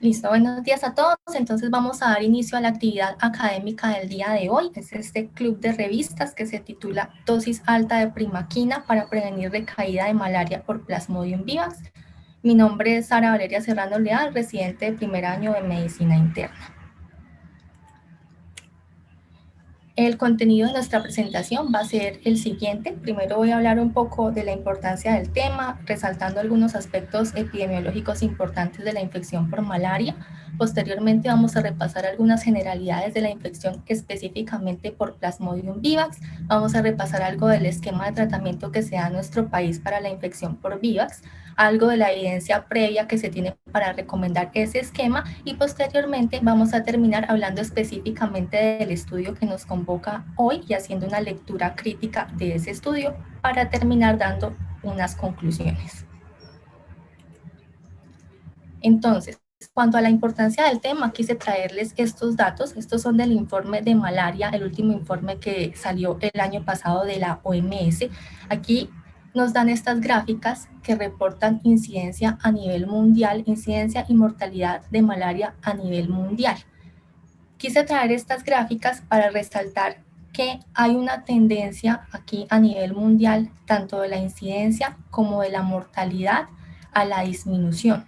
Listo, buenos días a todos. Entonces vamos a dar inicio a la actividad académica del día de hoy. Es este club de revistas que se titula Dosis alta de primaquina para prevenir recaída de malaria por Plasmodium vivax. Mi nombre es Sara Valeria Serrano Leal, residente de primer año de Medicina Interna. El contenido de nuestra presentación va a ser el siguiente. Primero voy a hablar un poco de la importancia del tema, resaltando algunos aspectos epidemiológicos importantes de la infección por malaria. Posteriormente vamos a repasar algunas generalidades de la infección específicamente por Plasmodium vivax. Vamos a repasar algo del esquema de tratamiento que se da en nuestro país para la infección por vivax, algo de la evidencia previa que se tiene para recomendar ese esquema y posteriormente vamos a terminar hablando específicamente del estudio que nos convoca hoy y haciendo una lectura crítica de ese estudio para terminar dando unas conclusiones. Entonces, cuanto a la importancia del tema, quise traerles estos datos. Estos son del informe de malaria, el último informe que salió el año pasado de la OMS. Aquí nos dan estas gráficas que reportan incidencia a nivel mundial, incidencia y mortalidad de malaria a nivel mundial. Quise traer estas gráficas para resaltar que hay una tendencia aquí a nivel mundial, tanto de la incidencia como de la mortalidad, a la disminución.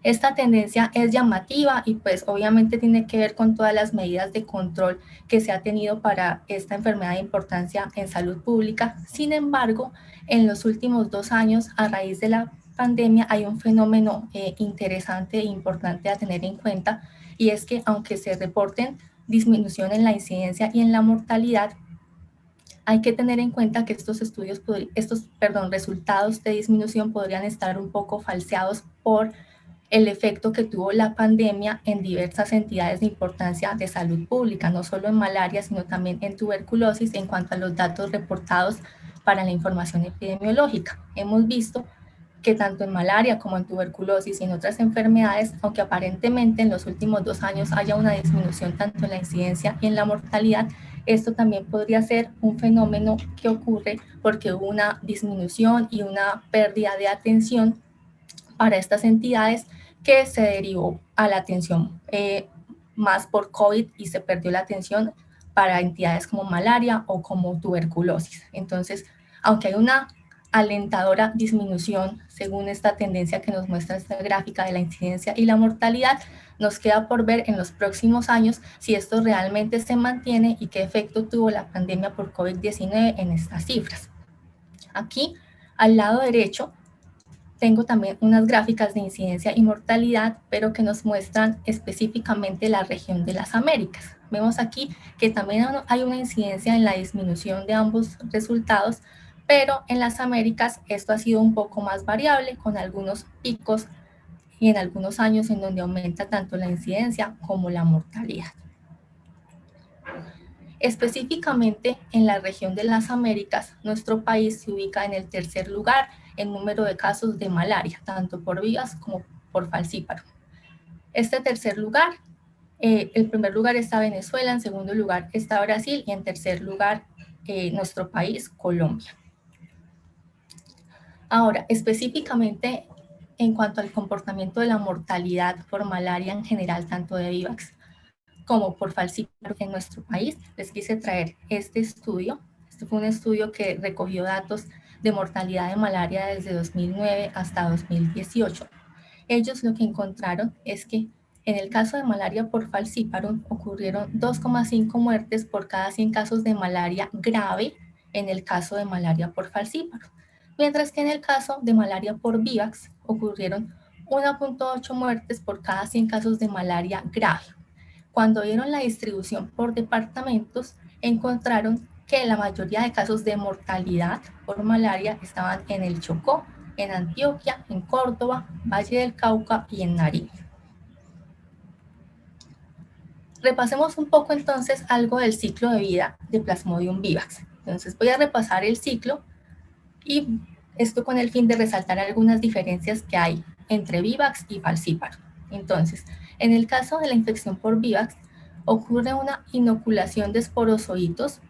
Esta tendencia es llamativa y pues obviamente tiene que ver con todas las medidas de control que se ha tenido para esta enfermedad de importancia en salud pública. Sin embargo, en los últimos 2 años, a raíz de la pandemia, hay un fenómeno interesante e importante a tener en cuenta, y es que aunque se reporten disminución en la incidencia y en la mortalidad, hay que tener en cuenta que estos resultados de disminución podrían estar un poco falseados por el efecto que tuvo la pandemia en diversas entidades de importancia de salud pública, no solo en malaria, sino también en tuberculosis en cuanto a los datos reportados para la información epidemiológica. Hemos visto que tanto en malaria como en tuberculosis y en otras enfermedades, aunque aparentemente en los últimos 2 años haya una disminución tanto en la incidencia y en la mortalidad, esto también podría ser un fenómeno que ocurre porque hubo una disminución y una pérdida de atención para estas entidades que se derivó a la atención más por COVID y se perdió la atención para entidades como malaria o como tuberculosis. Entonces, aunque hay una alentadora disminución según esta tendencia que nos muestra esta gráfica de la incidencia y la mortalidad, nos queda por ver en los próximos años si esto realmente se mantiene y qué efecto tuvo la pandemia por COVID-19 en estas cifras. Aquí, al lado derecho, tengo también unas gráficas de incidencia y mortalidad, pero que nos muestran específicamente la región de las Américas. Vemos aquí que también hay una incidencia en la disminución de ambos resultados, pero en las Américas esto ha sido un poco más variable, con algunos picos y en algunos años en donde aumenta tanto la incidencia como la mortalidad. Específicamente en la región de las Américas, nuestro país se ubica en el tercer lugar en número de casos de malaria, tanto por vivax como por falcíparo. Este tercer lugar, el primer lugar está Venezuela, en segundo lugar está Brasil y en tercer lugar nuestro país, Colombia. Ahora, específicamente en cuanto al comportamiento de la mortalidad por malaria en general, tanto de vivax como por falcíparo en nuestro país, les quise traer este estudio. Este fue un estudio que recogió datos de mortalidad de malaria desde 2009 hasta 2018. Ellos lo que encontraron es que en el caso de malaria por falcíparo ocurrieron 2,5 muertes por cada 100 casos de malaria grave en el caso de malaria por falcíparo, mientras que en el caso de malaria por vivax ocurrieron 1,8 muertes por cada 100 casos de malaria grave. Cuando vieron la distribución por departamentos, encontraron que la mayoría de casos de mortalidad por malaria estaban en el Chocó, en Antioquia, en Córdoba, Valle del Cauca y en Nariño. Repasemos un poco entonces algo del ciclo de vida de Plasmodium vivax. Entonces voy a repasar el ciclo y esto con el fin de resaltar algunas diferencias que hay entre vivax y falcíparo. Entonces, en el caso de la infección por vivax, ocurre una inoculación de esporozoitos.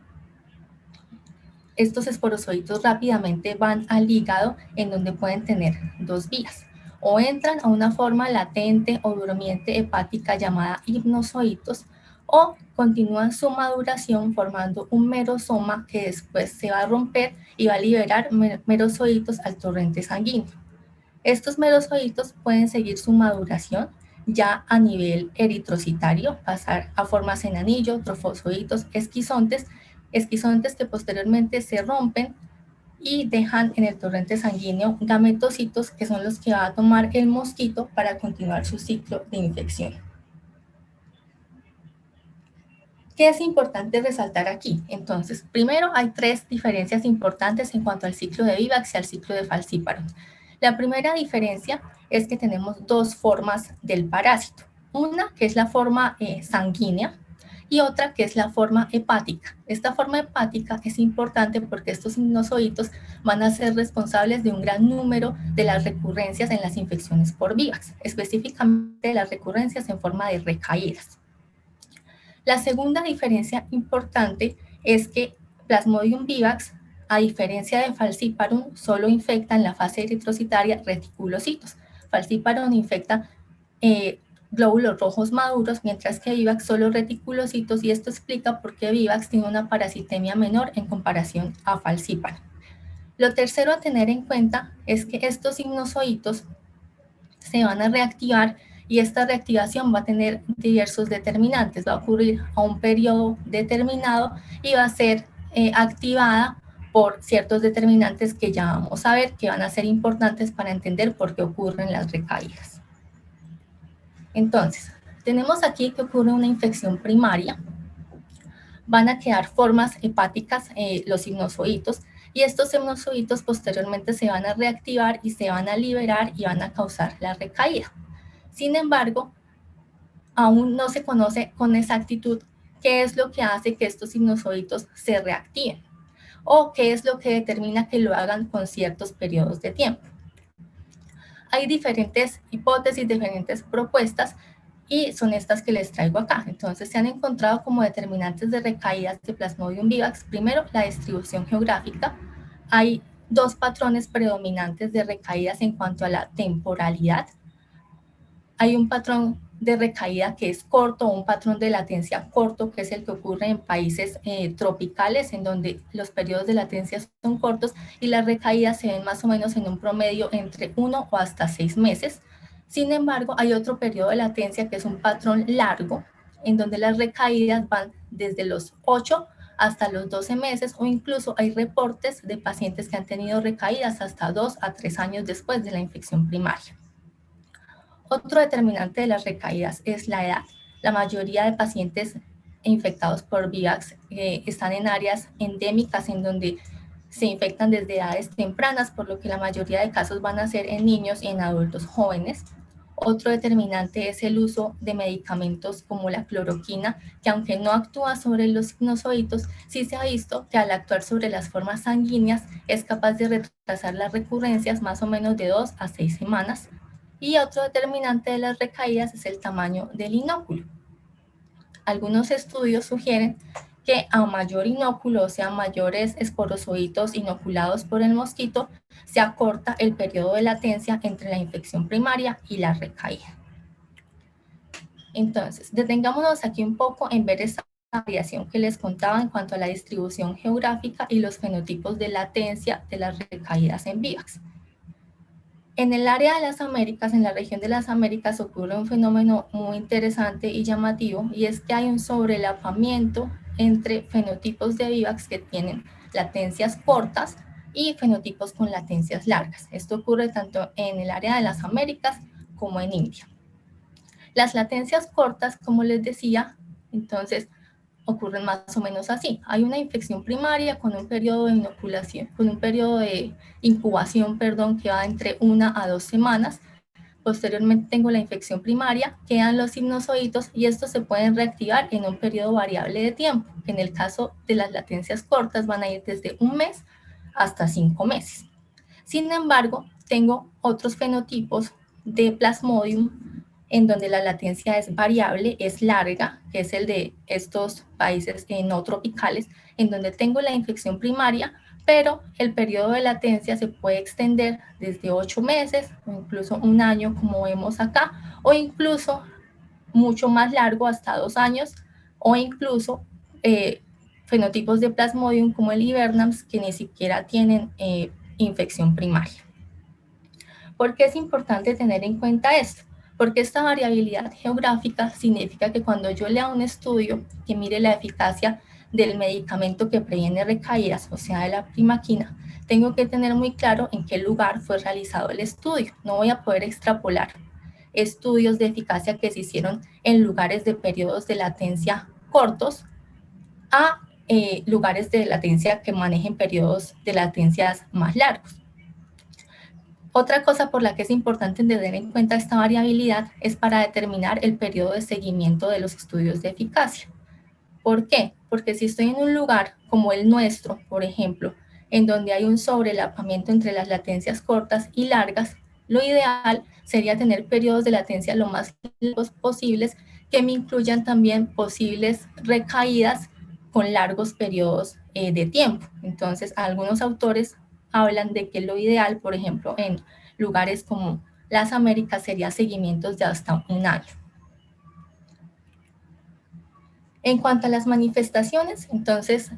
Estos esporozoitos rápidamente van al hígado, en donde pueden tener dos vías. o entran a una forma latente o durmiente hepática llamada hipnozoitos, o continúan su maduración formando un merosoma que después se va a romper y va a liberar merozoitos al torrente sanguíneo. Estos merozoitos pueden seguir su maduración ya a nivel eritrocitario, pasar a formas en anillo, trofozoitos, esquizontes que posteriormente se rompen y dejan en el torrente sanguíneo gametocitos, que son los que va a tomar el mosquito para continuar su ciclo de infección. ¿Qué es importante resaltar aquí? Entonces, primero hay tres diferencias importantes en cuanto al ciclo de Vivax y al ciclo de Falciparum. La primera diferencia es que tenemos dos formas del parásito. Una que es la forma sanguínea y otra que es la forma hepática. Esta forma hepática es importante porque estos sinusoides van a ser responsables de un gran número de las recurrencias en las infecciones por Vivax, específicamente de las recurrencias en forma de recaídas. La segunda diferencia importante es que Plasmodium vivax, a diferencia de Falciparum, solo infecta en la fase eritrocitaria reticulocitos. Falciparum infecta glóbulos rojos maduros, mientras que Vivax solo reticulocitos, y esto explica por qué Vivax tiene una parasitemia menor en comparación a Falciparum. Lo tercero a tener en cuenta es que estos sinusoitos se van a reactivar y esta reactivación va a tener diversos determinantes, va a ocurrir a un periodo determinado y va a ser activada por ciertos determinantes que ya vamos a ver que van a ser importantes para entender por qué ocurren las recaídas. Entonces, tenemos aquí que ocurre una infección primaria, van a quedar formas hepáticas, los sinusoitos, y estos sinusoitos posteriormente se van a reactivar y se van a liberar y van a causar la recaída. Sin embargo, aún no se conoce con exactitud qué es lo que hace que estos sinusoides se reactiven o qué es lo que determina que lo hagan con ciertos periodos de tiempo. Hay diferentes hipótesis, diferentes propuestas y son estas que les traigo acá. Entonces se han encontrado como determinantes de recaídas de Plasmodium vivax, primero la distribución geográfica. Hay dos patrones predominantes de recaídas en cuanto a la temporalidad. Hay un patrón de recaída que es corto, un patrón de latencia corto, que es el que ocurre en países tropicales, en donde los periodos de latencia son cortos y las recaídas se ven más o menos en un promedio entre 1 o hasta 6 meses. Sin embargo, hay otro periodo de latencia que es un patrón largo, en donde las recaídas van desde los 8 hasta los 12 meses, o incluso hay reportes de pacientes que han tenido recaídas hasta 2 a 3 años después de la infección primaria. Otro determinante de las recaídas es la edad. La mayoría de pacientes infectados por Vivax están en áreas endémicas en donde se infectan desde edades tempranas, por lo que la mayoría de casos van a ser en niños y en adultos jóvenes. Otro determinante es el uso de medicamentos como la cloroquina, que aunque no actúa sobre los sinusoides, sí se ha visto que al actuar sobre las formas sanguíneas es capaz de retrasar las recurrencias más o menos de 2 a 6 semanas. Y otro determinante de las recaídas es el tamaño del inóculo. Algunos estudios sugieren que a mayor inóculo, o sea, mayores esporozoitos inoculados por el mosquito, se acorta el periodo de latencia entre la infección primaria y la recaída. Entonces, detengámonos aquí un poco en ver esta variación que les contaba en cuanto a la distribución geográfica y los fenotipos de latencia de las recaídas en Vivax. En el área de las Américas, en la región de las Américas, ocurre un fenómeno muy interesante y llamativo, y es que hay un sobrelapamiento entre fenotipos de Vivax que tienen latencias cortas y fenotipos con latencias largas. Esto ocurre tanto en el área de las Américas como en India. Las latencias cortas, como les decía, entonces ocurren más o menos así. Hay una infección primaria con un periodo de inoculación, con un periodo de incubación, que va entre 1 a 2 semanas. Posteriormente tengo la infección primaria, quedan los sinusoides y estos se pueden reactivar en un periodo variable de tiempo. En el caso de las latencias cortas van a ir desde 1 mes hasta 5 meses. Sin embargo, tengo otros fenotipos de Plasmodium en donde la latencia es variable, es larga, que es el de estos países no tropicales, en donde tengo la infección primaria, pero el periodo de latencia se puede extender desde 8 meses o incluso un año, como vemos acá, o incluso mucho más largo, hasta 2 años, o incluso fenotipos de Plasmodium como el hibernams que ni siquiera tienen infección primaria. ¿Por qué es importante tener en cuenta esto? Porque esta variabilidad geográfica significa que cuando yo lea un estudio que mire la eficacia del medicamento que previene recaídas, o sea, de la primaquina, tengo que tener muy claro en qué lugar fue realizado el estudio. No voy a poder extrapolar estudios de eficacia que se hicieron en lugares de periodos de latencia cortos a lugares de latencia que manejen periodos de latencias más largos. Otra cosa por la que es importante tener en cuenta esta variabilidad es para determinar el periodo de seguimiento de los estudios de eficacia. ¿Por qué? Porque si estoy en un lugar como el nuestro, por ejemplo, en donde hay un sobrelapamiento entre las latencias cortas y largas, lo ideal sería tener periodos de latencia lo más largos posibles que me incluyan también posibles recaídas con largos periodos de tiempo. Entonces, algunos autores hablan de que lo ideal, por ejemplo, en lugares como las Américas sería seguimientos de hasta un año. En cuanto a las manifestaciones, entonces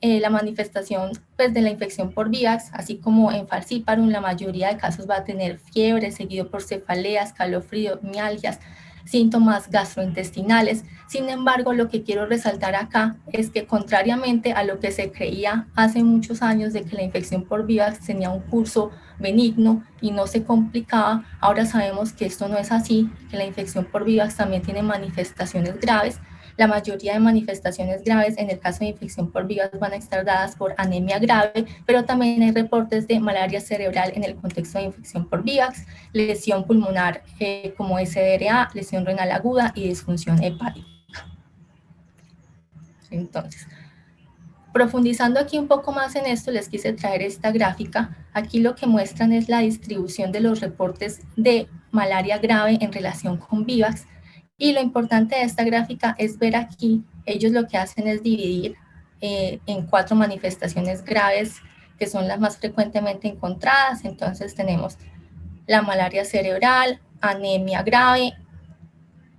la manifestación pues, de la infección por VIVAX, así como en falciparum, la mayoría de casos va a tener fiebre, seguido por cefaleas, calofrío, mialgias, síntomas gastrointestinales. Sin embargo, lo que quiero resaltar acá es que contrariamente a lo que se creía hace muchos años de que la infección por VIVAX tenía un curso benigno y no se complicaba, ahora sabemos que esto no es así, que la infección por VIVAX también tiene manifestaciones graves. La mayoría de manifestaciones graves en el caso de infección por VIVAX van a estar dadas por anemia grave, pero también hay reportes de malaria cerebral en el contexto de infección por VIVAX, lesión pulmonar como SDRA, lesión renal aguda y disfunción hepática. Entonces, profundizando aquí un poco más en esto, les quise traer esta gráfica. Aquí lo que muestran es la distribución de los reportes de malaria grave en relación con VIVAX. Y lo importante de esta gráfica es ver aquí, ellos lo que hacen es dividir en 4 manifestaciones graves que son las más frecuentemente encontradas. Entonces tenemos la malaria cerebral, anemia grave,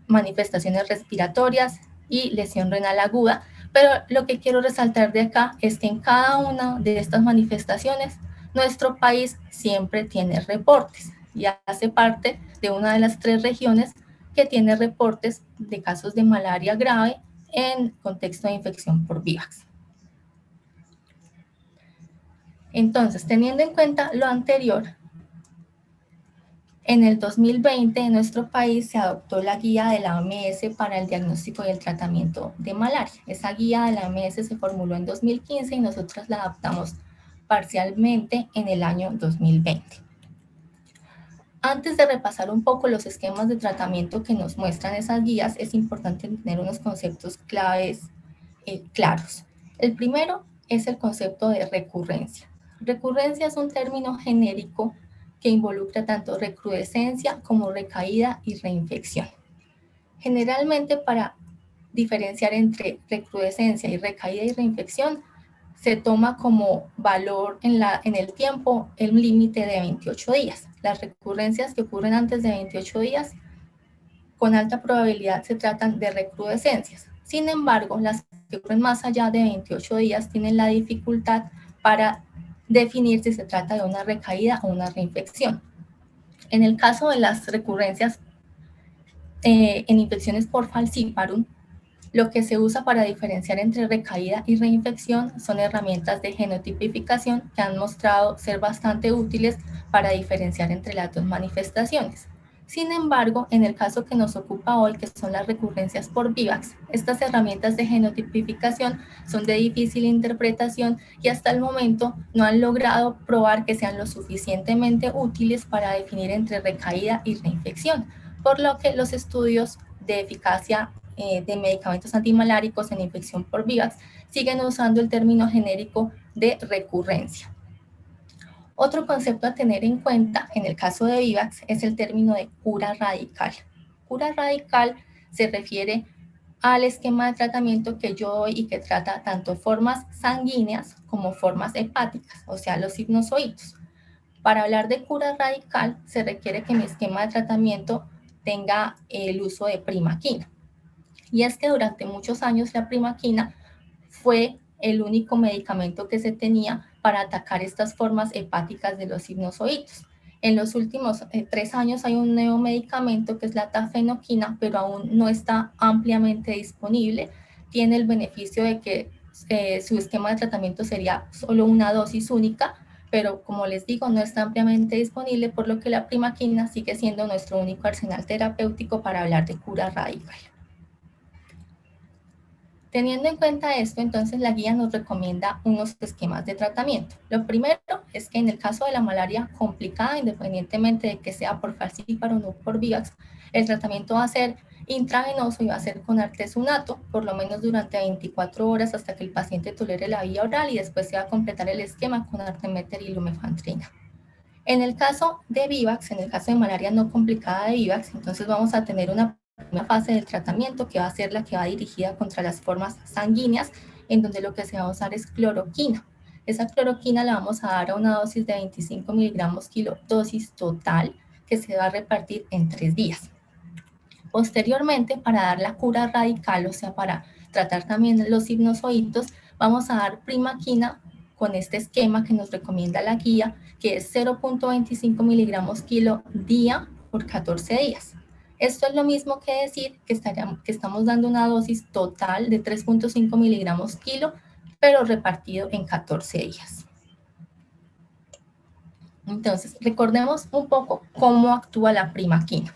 manifestaciones respiratorias y lesión renal aguda. Pero lo que quiero resaltar de acá es que en cada una de estas manifestaciones nuestro país siempre tiene reportes y hace parte de una de las 3 regiones que tiene reportes de casos de malaria grave en contexto de infección por VIVAX. Entonces, teniendo en cuenta lo anterior, en el 2020 en nuestro país se adoptó la guía de la OMS para el diagnóstico y el tratamiento de malaria. Esa guía de la OMS se formuló en 2015 y nosotros la adaptamos parcialmente en el año 2020. Antes de repasar un poco los esquemas de tratamiento que nos muestran esas guías, es importante tener unos conceptos claves claros. El primero es el concepto de recurrencia. Recurrencia es un término genérico que involucra tanto recrudescencia como recaída y reinfección. Generalmente, para diferenciar entre recrudescencia y recaída y reinfección, se toma como valor en el tiempo el límite de 28 días. Las recurrencias que ocurren antes de 28 días, con alta probabilidad se tratan de recrudescencias. Sin embargo, las que ocurren más allá de 28 días tienen la dificultad para definir si se trata de una recaída o una reinfección. En el caso de las recurrencias en infecciones por falciparum, lo que se usa para diferenciar entre recaída y reinfección son herramientas de genotipificación que han mostrado ser bastante útiles para diferenciar entre las dos manifestaciones. Sin embargo, en el caso que nos ocupa hoy, que son las recurrencias por VIVAX, estas herramientas de genotipificación son de difícil interpretación y hasta el momento no han logrado probar que sean lo suficientemente útiles para definir entre recaída y reinfección, por lo que los estudios de eficacia de medicamentos antimaláricos en infección por VIVAX siguen usando el término genérico de recurrencia. Otro concepto a tener en cuenta en el caso de VIVAX es el término de cura radical. Cura radical se refiere al esquema de tratamiento que yo doy y que trata tanto formas sanguíneas como formas hepáticas, o sea, los sinusoídos. Para hablar de cura radical, se requiere que mi esquema de tratamiento tenga el uso de primaquina. Y es que durante muchos años la primaquina fue el único medicamento que se tenía para atacar estas formas hepáticas de los sinusoídos. En los últimos 3 años hay un nuevo medicamento que es la tafenoquina, pero aún no está ampliamente disponible. Tiene el beneficio de que su esquema de tratamiento sería solo una dosis única, pero como les digo, no está ampliamente disponible, por lo que la primaquina sigue siendo nuestro único arsenal terapéutico para hablar de cura radical. Teniendo en cuenta esto, entonces la guía nos recomienda unos esquemas de tratamiento. Lo primero es que en el caso de la malaria complicada, independientemente de que sea por falciparum o no por Vivax, el tratamiento va a ser intravenoso y va a ser con artesunato, por lo menos durante 24 horas hasta que el paciente tolere la vía oral, y después se va a completar el esquema con artemeter y lumefantrina. En el caso de Vivax, en el caso de malaria no complicada de Vivax, entonces vamos a tener una primera fase del tratamiento que va a ser la que va dirigida contra las formas sanguíneas, en donde lo que se va a usar es cloroquina. Esa cloroquina la vamos a dar a una dosis de 25 miligramos kilo, dosis total, que se va a repartir en 3 días. Posteriormente, para dar la cura radical, o sea, para tratar también los sinusoídos, vamos a dar primaquina con este esquema que nos recomienda la guía, que es 0.25 miligramos kilo día por 14 días. Esto es lo mismo que decir que estamos dando una dosis total de 3.5 miligramos kilo, pero repartido en 14 días. Entonces, recordemos un poco cómo actúa la primaquina.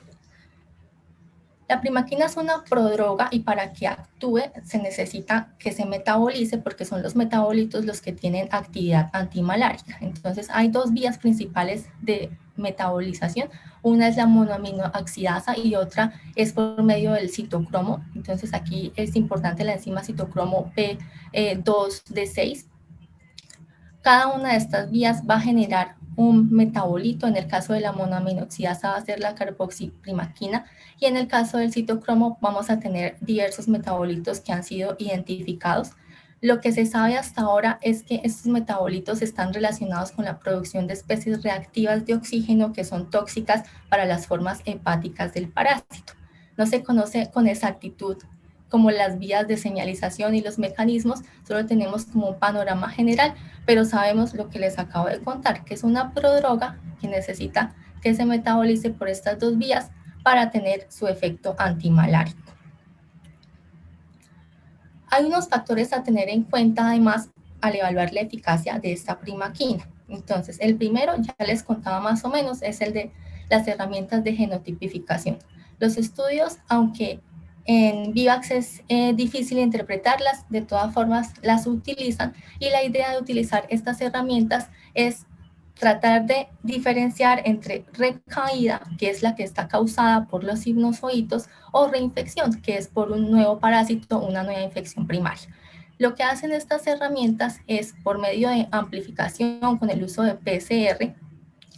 La primaquina es una prodroga y para que actúe se necesita que se metabolice, porque son los metabolitos los que tienen actividad antimalárica. Entonces hay 2 vías principales de metabolización. Una es la monoaminoxidasa y otra es por medio del citocromo. Entonces aquí es importante la enzima citocromo P2D6. Cada una de estas vías va a generar un metabolito. En el caso de la monoaminoxidasa va a ser la carboxiprimaquina, y en el caso del citocromo vamos a tener diversos metabolitos que han sido identificados. Lo que se sabe hasta ahora es que estos metabolitos están relacionados con la producción de especies reactivas de oxígeno que son tóxicas para las formas hepáticas del parásito. No se conoce con exactitud como las vías de señalización y los mecanismos, solo tenemos como un panorama general, pero sabemos lo que les acabo de contar, que es una prodroga que necesita que se metabolice por estas 2 vías para tener su efecto antimalárico. Hay unos factores a tener en cuenta además al evaluar la eficacia de esta primaquina. Entonces, el primero, ya les contaba más o menos, es el de las herramientas de genotipificación. Los estudios, aunque en Vivax es difícil interpretarlas, de todas formas las utilizan, y la idea de utilizar estas herramientas es tratar de diferenciar entre recaída, que es la que está causada por los sinusoídos, o reinfección, que es por un nuevo parásito, una nueva infección primaria. Lo que hacen estas herramientas es, por medio de amplificación con el uso de PCR,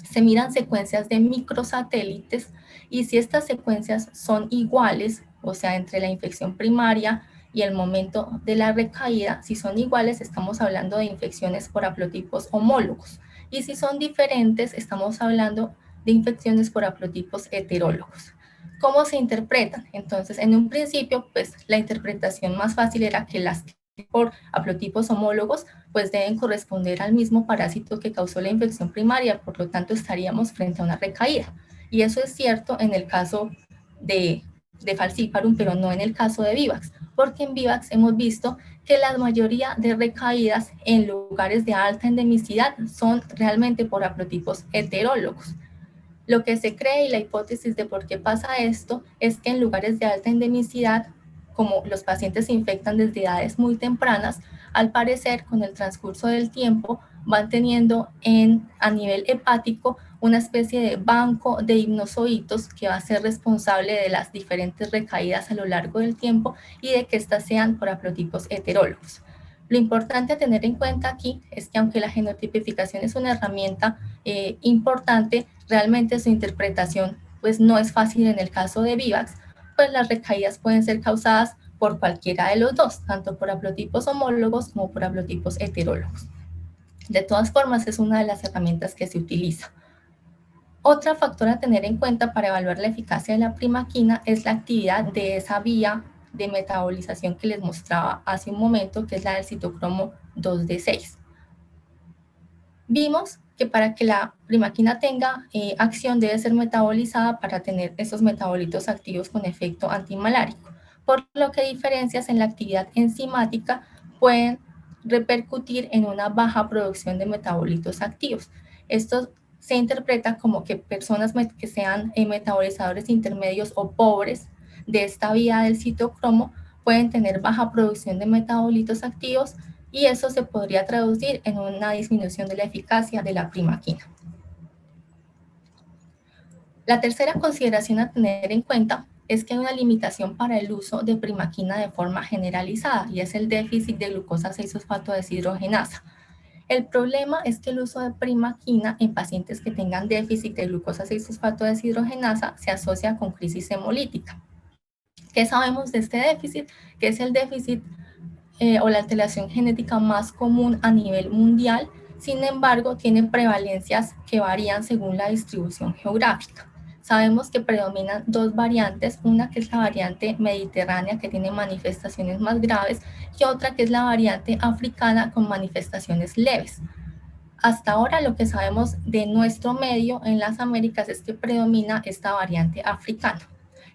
se miran secuencias de microsatélites, y si estas secuencias son iguales, o sea, entre la infección primaria y el momento de la recaída, si son iguales, estamos hablando de infecciones por haplotipos homólogos. Y si son diferentes, estamos hablando de infecciones por haplotipos heterólogos. ¿Cómo se interpretan? Entonces, en un principio, pues la interpretación más fácil era que las por haplotipos homólogos, pues deben corresponder al mismo parásito que causó la infección primaria, por lo tanto estaríamos frente a una recaída. Y eso es cierto en el caso de falciparum, pero no en el caso de Vivax, porque en Vivax hemos visto que la mayoría de recaídas en lugares de alta endemicidad son realmente por haplotipos heterólogos. Lo que se cree, y la hipótesis de por qué pasa esto, es que en lugares de alta endemicidad, como los pacientes se infectan desde edades muy tempranas, al parecer con el transcurso del tiempo van teniendo a nivel hepático una especie de banco de hipnozoitos que va a ser responsable de las diferentes recaídas a lo largo del tiempo y de que éstas sean por haplotipos heterólogos. Lo importante a tener en cuenta aquí es que aunque la genotipificación es una herramienta importante, realmente su interpretación pues no es fácil en el caso de Vivax, pues las recaídas pueden ser causadas por cualquiera de los dos, tanto por haplotipos homólogos como por haplotipos heterólogos. De todas formas, es una de las herramientas que se utiliza. Otro factor a tener en cuenta para evaluar la eficacia de la primaquina es la actividad de esa vía de metabolización que les mostraba hace un momento, que es la del citocromo 2D6. Vimos que para que la primaquina tenga acción debe ser metabolizada para tener esos metabolitos activos con efecto antimalárico, por lo que diferencias en la actividad enzimática pueden repercutir en una baja producción de metabolitos activos. Esto se interpreta como que personas que sean metabolizadores intermedios o pobres de esta vía del citocromo pueden tener baja producción de metabolitos activos, y eso se podría traducir en una disminución de la eficacia de la primaquina. La tercera consideración a tener en cuenta es que hay una limitación para el uso de primaquina de forma generalizada, y es el déficit de glucosa 6-fosfato deshidrogenasa. El problema es que el uso de primaquina en pacientes que tengan déficit de glucosa 6-fosfato deshidrogenasa se asocia con crisis hemolítica. ¿Qué sabemos de este déficit? Que es el déficit o la alteración genética más común a nivel mundial. Sin embargo, tiene prevalencias que varían según la distribución geográfica. Sabemos que predominan dos variantes, una que es la variante mediterránea, que tiene manifestaciones más graves, y otra que es la variante africana con manifestaciones leves. Hasta ahora lo que sabemos de nuestro medio en las Américas es que predomina esta variante africana.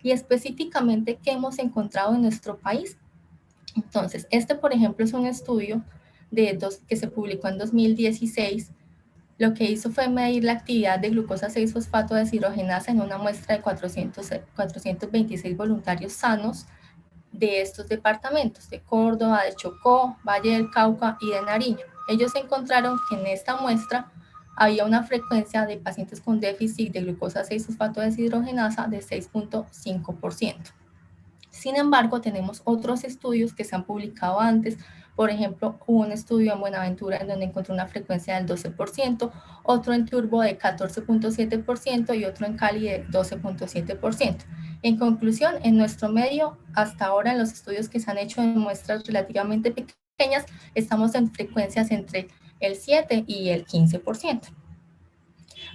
Y específicamente, ¿qué hemos encontrado en nuestro país? Entonces, por ejemplo, es un estudio que se publicó en 2016. Lo que hizo fue medir la actividad de glucosa 6-fosfato deshidrogenasa en una muestra de 426 voluntarios sanos de estos departamentos, de Córdoba, de Chocó, Valle del Cauca y de Nariño. Ellos encontraron que en esta muestra había una frecuencia de pacientes con déficit de glucosa 6-fosfato deshidrogenasa de 6.5%. Sin embargo, tenemos otros estudios que se han publicado antes. Por ejemplo, hubo un estudio en Buenaventura en donde encontró una frecuencia del 12%, otro en Turbo de 14.7% y otro en Cali de 12.7%. En conclusión, en nuestro medio, hasta ahora en los estudios que se han hecho en muestras relativamente pequeñas, estamos en frecuencias entre el 7 y el 15%.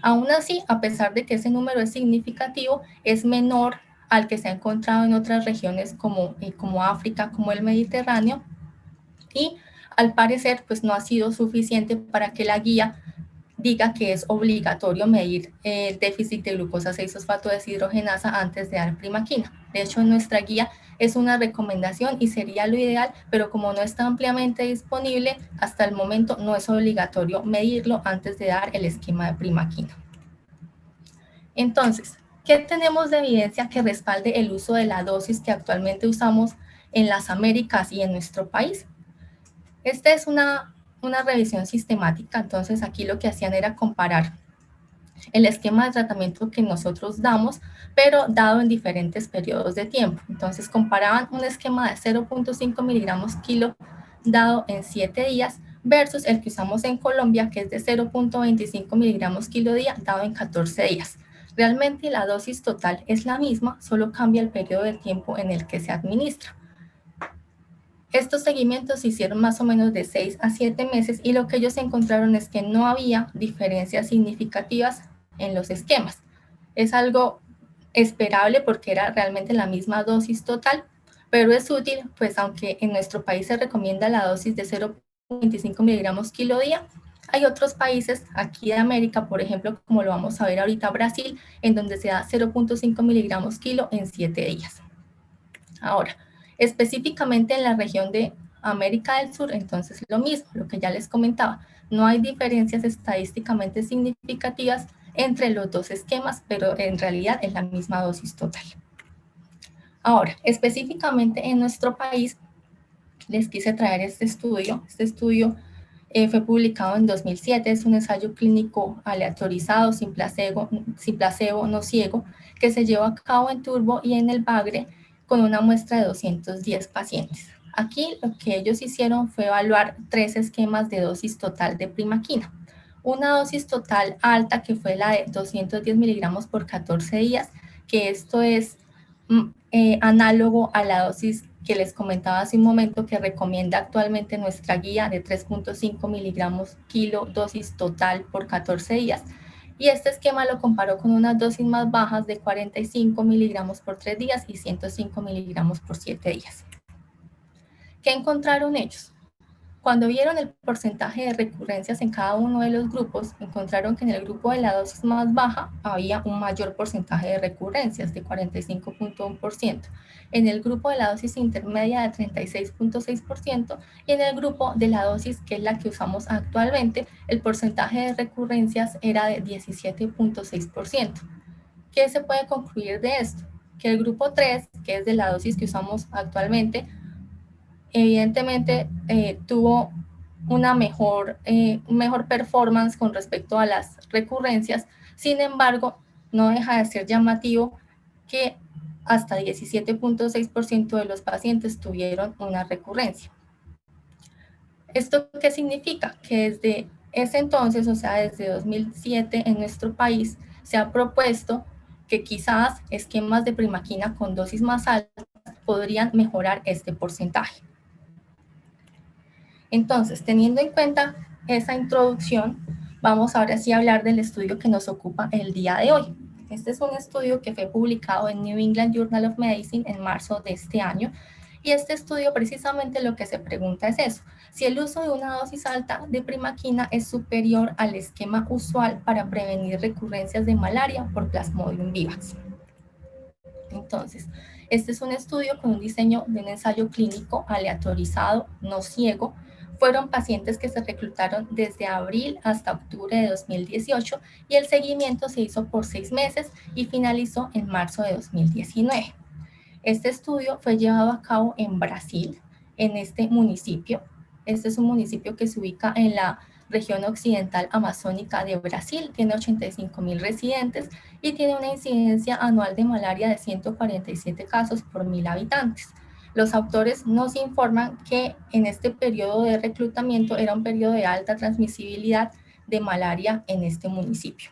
Aún así, a pesar de que ese número es significativo, es menor al que se ha encontrado en otras regiones como África, como el Mediterráneo, y al parecer pues no ha sido suficiente para que la guía diga que es obligatorio medir el déficit de glucosa 6-fosfato deshidrogenasa antes de dar primaquina. De hecho, en nuestra guía es una recomendación y sería lo ideal, pero como no está ampliamente disponible, hasta el momento no es obligatorio medirlo antes de dar el esquema de primaquina. Entonces, ¿qué tenemos de evidencia que respalde el uso de la dosis que actualmente usamos en las Américas y en nuestro país? Esta es una revisión sistemática. Entonces aquí lo que hacían era comparar el esquema de tratamiento que nosotros damos, pero dado en diferentes periodos de tiempo. Entonces comparaban un esquema de 0.5 miligramos kilo dado en 7 días versus el que usamos en Colombia, que es de 0.25 miligramos kilo día dado en 14 días. Realmente la dosis total es la misma, solo cambia el periodo de tiempo en el que se administra. Estos seguimientos se hicieron más o menos de 6 a 7 meses y lo que ellos encontraron es que no había diferencias significativas en los esquemas. Es algo esperable porque era realmente la misma dosis total, pero es útil, pues aunque en nuestro país se recomienda la dosis de 0.25 miligramos kilo día, hay otros países aquí de América, por ejemplo, como lo vamos a ver ahorita, Brasil, en donde se da 0.5 miligramos kilo en 7 días. Ahora, específicamente en la región de América del Sur, entonces lo mismo, lo que ya les comentaba, no hay diferencias estadísticamente significativas entre los dos esquemas, pero en realidad es la misma dosis total. Ahora, específicamente en nuestro país, les quise traer este estudio. Este estudio fue publicado en 2007, es un ensayo clínico aleatorizado, sin placebo, no ciego, que se llevó a cabo en Turbo y en el Bagre con una muestra de 210 pacientes. Aquí lo que ellos hicieron fue evaluar 3 esquemas de dosis total de primaquina. Una dosis total alta, que fue la de 210 miligramos por 14 días, que esto es análogo a la dosis que les comentaba hace un momento que recomienda actualmente nuestra guía de 3.5 miligramos kilo dosis total por 14 días. Y este esquema lo comparó con unas dosis más bajas de 45 miligramos por 3 días y 105 miligramos por 7 días. ¿Qué encontraron ellos? Cuando vieron el porcentaje de recurrencias en cada uno de los grupos, encontraron que en el grupo de la dosis más baja había un mayor porcentaje de recurrencias, de 45.1%, en el grupo de la dosis intermedia de 36.6% y en el grupo de la dosis, que es la que usamos actualmente, el porcentaje de recurrencias era de 17.6%. ¿Qué se puede concluir de esto? Que el grupo 3, que es de la dosis que usamos actualmente, evidentemente tuvo una mejor performance con respecto a las recurrencias. Sin embargo, no deja de ser llamativo que hasta 17.6% de los pacientes tuvieron una recurrencia. ¿Esto qué significa? Que desde ese entonces, o sea, desde 2007 en nuestro país, se ha propuesto que quizás esquemas de primaquina con dosis más altas podrían mejorar este porcentaje. Entonces, teniendo en cuenta esa introducción, vamos ahora sí a hablar del estudio que nos ocupa el día de hoy. Este es un estudio que fue publicado en New England Journal of Medicine en marzo de este año, y este estudio precisamente lo que se pregunta es eso: si el uso de una dosis alta de primaquina es superior al esquema usual para prevenir recurrencias de malaria por Plasmodium vivax. Entonces, este es un estudio con un diseño de un ensayo clínico aleatorizado, no ciego. Fueron pacientes que se reclutaron desde abril hasta octubre de 2018 y el seguimiento se hizo por 6 meses y finalizó en marzo de 2019. Este estudio fue llevado a cabo en Brasil, en este municipio. Este es un municipio que se ubica en la región occidental amazónica de Brasil, tiene 85.000 residentes y tiene una incidencia anual de malaria de 147 casos por 1.000 habitantes. Los autores nos informan que en este periodo de reclutamiento era un periodo de alta transmisibilidad de malaria en este municipio.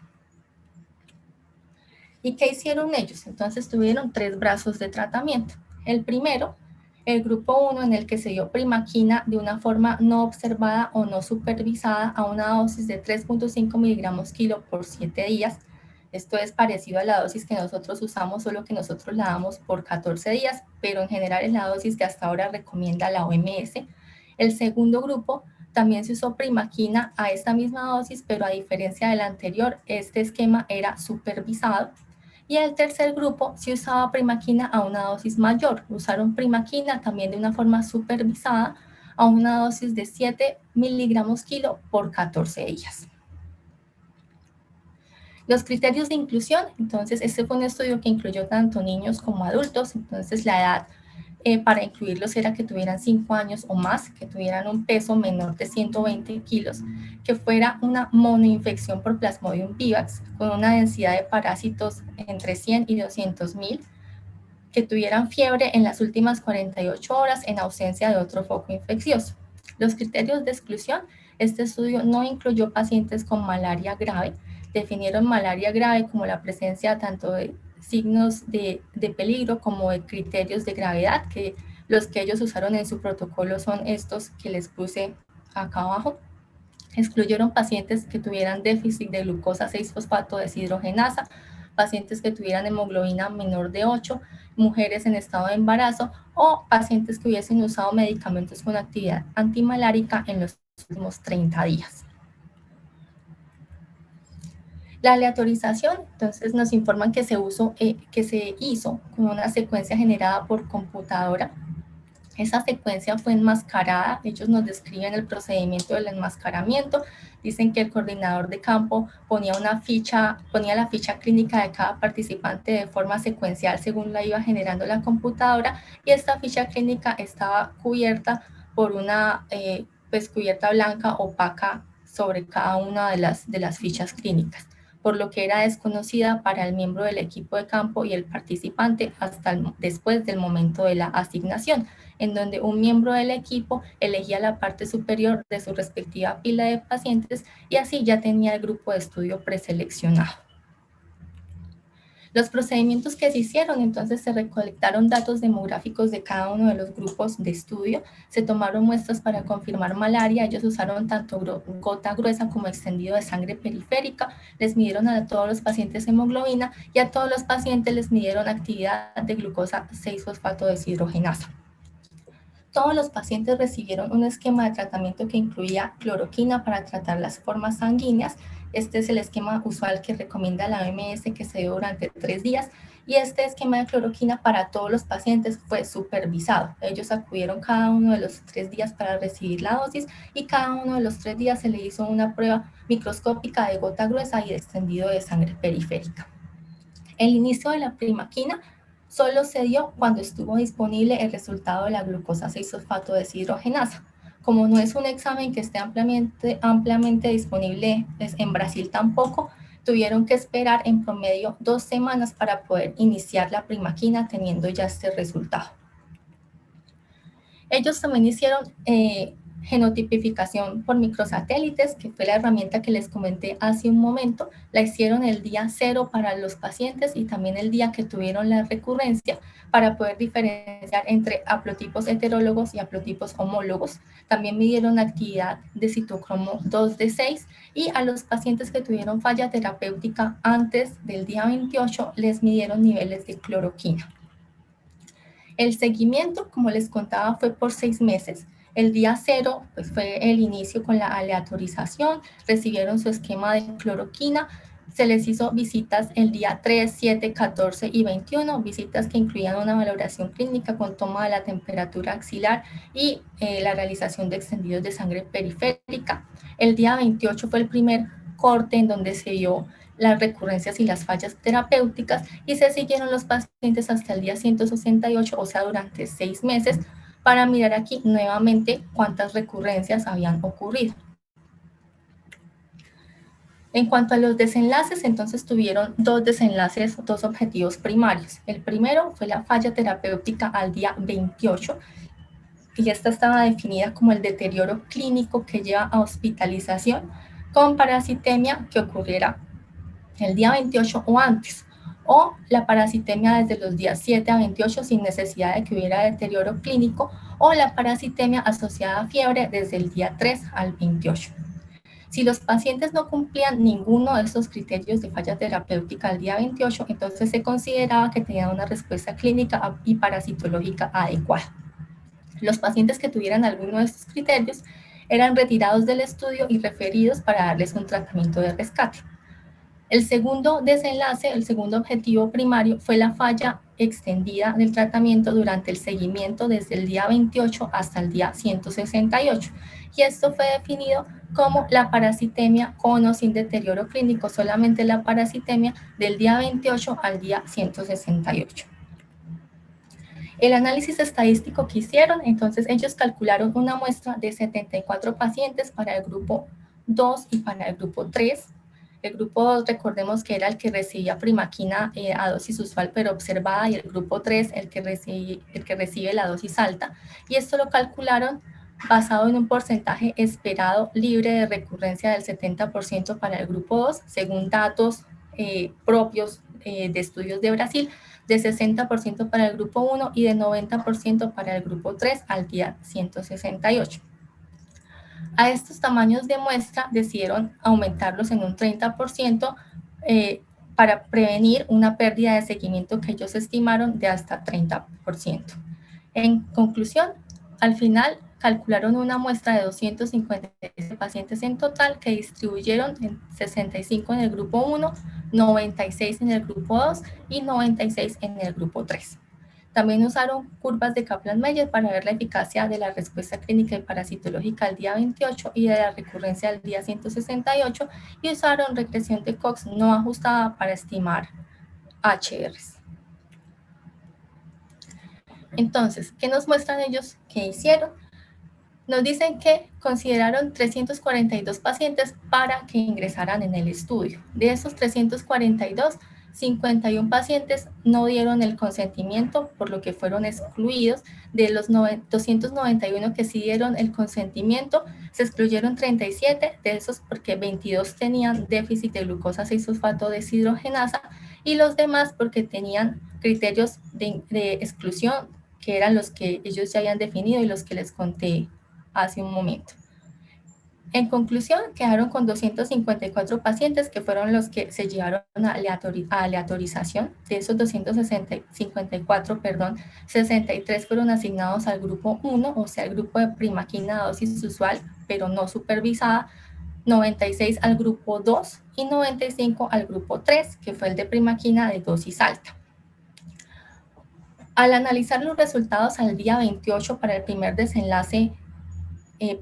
¿Y qué hicieron ellos? Entonces tuvieron 3 brazos de tratamiento. El primero, el grupo 1, en el que se dio primaquina de una forma no observada o no supervisada a una dosis de 3.5 miligramos kilo por 7 días. Esto es parecido a la dosis que nosotros usamos, solo que nosotros la damos por 14 días, pero en general es la dosis que hasta ahora recomienda la OMS. El segundo grupo también se usó primaquina a esta misma dosis, pero a diferencia del anterior, este esquema era supervisado. Y el tercer grupo se usaba primaquina a una dosis mayor. Usaron primaquina también de una forma supervisada a una dosis de 7 miligramos kilo por 14 días. Los criterios de inclusión, entonces este fue un estudio que incluyó tanto niños como adultos. Entonces la edad para incluirlos era que tuvieran 5 años o más, que tuvieran un peso menor de 120 kilos, que fuera una monoinfección por Plasmodium vivax con una densidad de parásitos entre 100 y 200.000, que tuvieran fiebre en las últimas 48 horas en ausencia de otro foco infeccioso. Los criterios de exclusión: este estudio no incluyó pacientes con malaria grave. Definieron malaria grave como la presencia tanto de signos de peligro como de criterios de gravedad, que los que ellos usaron en su protocolo son estos que les puse acá abajo. Excluyeron pacientes que tuvieran déficit de glucosa 6-fosfato deshidrogenasa, pacientes que tuvieran hemoglobina menor de 8, mujeres en estado de embarazo o pacientes que hubiesen usado medicamentos con actividad antimalárica en los últimos 30 días. La aleatorización, entonces nos informan que se hizo con una secuencia generada por computadora. Esa secuencia fue enmascarada. Ellos nos describen el procedimiento del enmascaramiento. Dicen que el coordinador de campo ponía la ficha clínica de cada participante de forma secuencial según la iba generando la computadora, y esta ficha clínica estaba cubierta por una cubierta blanca opaca sobre cada una de las fichas clínicas, por lo que era desconocida para el miembro del equipo de campo y el participante hasta después del momento de la asignación, en donde un miembro del equipo elegía la parte superior de su respectiva pila de pacientes y así ya tenía el grupo de estudio preseleccionado. Los procedimientos que se hicieron, entonces se recolectaron datos demográficos de cada uno de los grupos de estudio, se tomaron muestras para confirmar malaria, ellos usaron tanto gota gruesa como extendido de sangre periférica, les midieron a todos los pacientes hemoglobina y a todos los pacientes les midieron actividad de glucosa 6-fosfato deshidrogenasa. Todos los pacientes recibieron un esquema de tratamiento que incluía cloroquina para tratar las formas sanguíneas. Este es el esquema usual que recomienda la OMS, que se dio durante 3 días, y este esquema de cloroquina para todos los pacientes fue supervisado. Ellos acudieron cada uno de los 3 días para recibir la dosis y cada uno de los 3 días se le hizo una prueba microscópica de gota gruesa y de extendido de sangre periférica. El inicio de la primaquina solo se dio cuando estuvo disponible el resultado de la glucosa 6-fosfato deshidrogenasa. Como no es un examen que esté ampliamente disponible en Brasil tampoco, tuvieron que esperar en promedio 2 semanas para poder iniciar la primaquina teniendo ya este resultado. Ellos también hicieron genotipificación por microsatélites, que fue la herramienta que les comenté hace un momento. La hicieron el día 0 para los pacientes y también el día que tuvieron la recurrencia para poder diferenciar entre haplotipos heterólogos y haplotipos homólogos. También midieron actividad de citocromo 2D6 y a los pacientes que tuvieron falla terapéutica antes del día 28 les midieron niveles de cloroquina. El seguimiento, como les contaba, fue por 6 meses. El día 0 pues, fue el inicio con la aleatorización, recibieron su esquema de cloroquina, se les hizo visitas el día 3, 7, 14 y 21, visitas que incluían una valoración clínica con toma de la temperatura axilar y la realización de extendidos de sangre periférica. El día 28 fue el primer corte en donde se vio las recurrencias y las fallas terapéuticas y se siguieron los pacientes hasta el día 168, o sea, durante 6 meses, para mirar aquí nuevamente cuántas recurrencias habían ocurrido. En cuanto a los desenlaces, entonces tuvieron 2 desenlaces, 2 objetivos primarios. El primero fue la falla terapéutica al día 28, y esta estaba definida como el deterioro clínico que lleva a hospitalización con parasitemia que ocurriera el día 28 o antes, o la parasitemia desde los días 7 a 28 sin necesidad de que hubiera deterioro clínico, o la parasitemia asociada a fiebre desde el día 3 al 28. Si los pacientes no cumplían ninguno de estos criterios de falla terapéutica al día 28, entonces se consideraba que tenían una respuesta clínica y parasitológica adecuada. Los pacientes que tuvieran alguno de estos criterios eran retirados del estudio y referidos para darles un tratamiento de rescate. El segundo desenlace, el segundo objetivo primario fue la falla extendida del tratamiento durante el seguimiento desde el día 28 hasta el día 168. Y esto fue definido como la parasitemia con o sin deterioro clínico, solamente la parasitemia del día 28 al día 168. El análisis estadístico que hicieron, entonces ellos calcularon una muestra de 74 pacientes para el grupo 2 y para el grupo 3. El grupo 2, recordemos que era el que recibía primaquina a dosis usual pero observada, y el grupo 3 el que recibe la dosis alta. Y esto lo calcularon basado en un porcentaje esperado libre de recurrencia del 70% para el grupo 2, según datos propios de estudios de Brasil, de 60% para el grupo 1 y de 90% para el grupo 3 al día 168. A estos tamaños de muestra decidieron aumentarlos en un 30% para prevenir una pérdida de seguimiento que ellos estimaron de hasta 30%. En conclusión, al final calcularon una muestra de 257 pacientes en total que distribuyeron en 65 en el grupo 1, 96 en el grupo 2 y 96 en el grupo 3. También usaron curvas de Kaplan-Meier para ver la eficacia de la respuesta clínica y parasitológica al día 28 y de la recurrencia al día 168, y usaron regresión de Cox no ajustada para estimar HRs. Entonces, ¿qué nos muestran ellos que hicieron? Nos dicen que consideraron 342 pacientes para que ingresaran en el estudio. De esos 342, 51 pacientes no dieron el consentimiento, por lo que fueron excluidos. De los 291 que sí dieron el consentimiento, se excluyeron 37, de esos porque 22 tenían déficit de glucosa 6-fosfato deshidrogenasa y los demás porque tenían criterios de exclusión, que eran los que ellos ya habían definido y los que les conté hace un momento. En conclusión, quedaron con 254 pacientes que fueron los que se llevaron a aleatorización. De esos 254, 63 fueron asignados al grupo 1, o sea, el grupo de primaquina dosis usual, pero no supervisada, 96 al grupo 2 y 95 al grupo 3, que fue el de primaquina de dosis alta. Al analizar los resultados al día 28 para el primer desenlace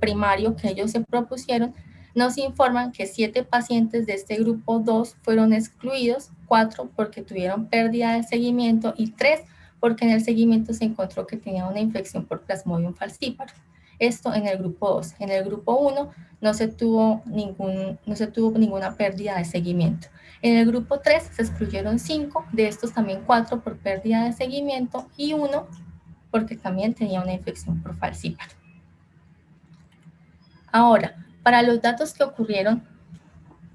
primario que ellos se propusieron, nos informan que 7 pacientes de este grupo 2 fueron excluidos, 4 porque tuvieron pérdida de seguimiento y 3 porque en el seguimiento se encontró que tenía una infección por Plasmodium falciparum. Esto en el grupo 2. En el grupo 1 no se tuvo ninguna pérdida de seguimiento. En el grupo 3 se excluyeron 5, de estos también 4 por pérdida de seguimiento y 1 porque también tenía una infección por falciparum. Ahora, para los datos que ocurrieron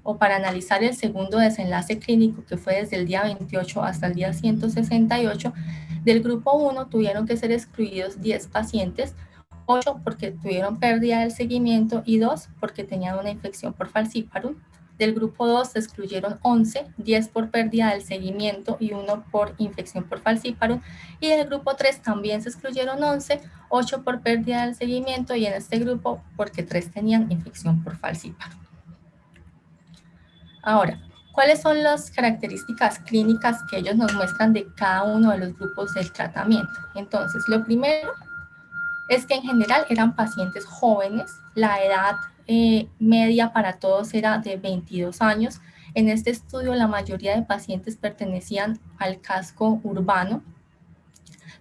o para analizar el segundo desenlace clínico que fue desde el día 28 hasta el día 168, del grupo 1 tuvieron que ser excluidos 10 pacientes, 8 porque tuvieron pérdida del seguimiento y 2 porque tenían una infección por falciparum. Del grupo 2 se excluyeron 11, 10 por pérdida del seguimiento y 1 por infección por falciparum. Y del grupo 3 también se excluyeron 11, 8 por pérdida del seguimiento y en este grupo porque 3 tenían infección por falciparum. Ahora, ¿cuáles son las características clínicas que ellos nos muestran de cada uno de los grupos del tratamiento? Entonces, lo primero es que en general eran pacientes jóvenes, la edad media para todos era de 22 años. En este estudio la mayoría de pacientes pertenecían al casco urbano.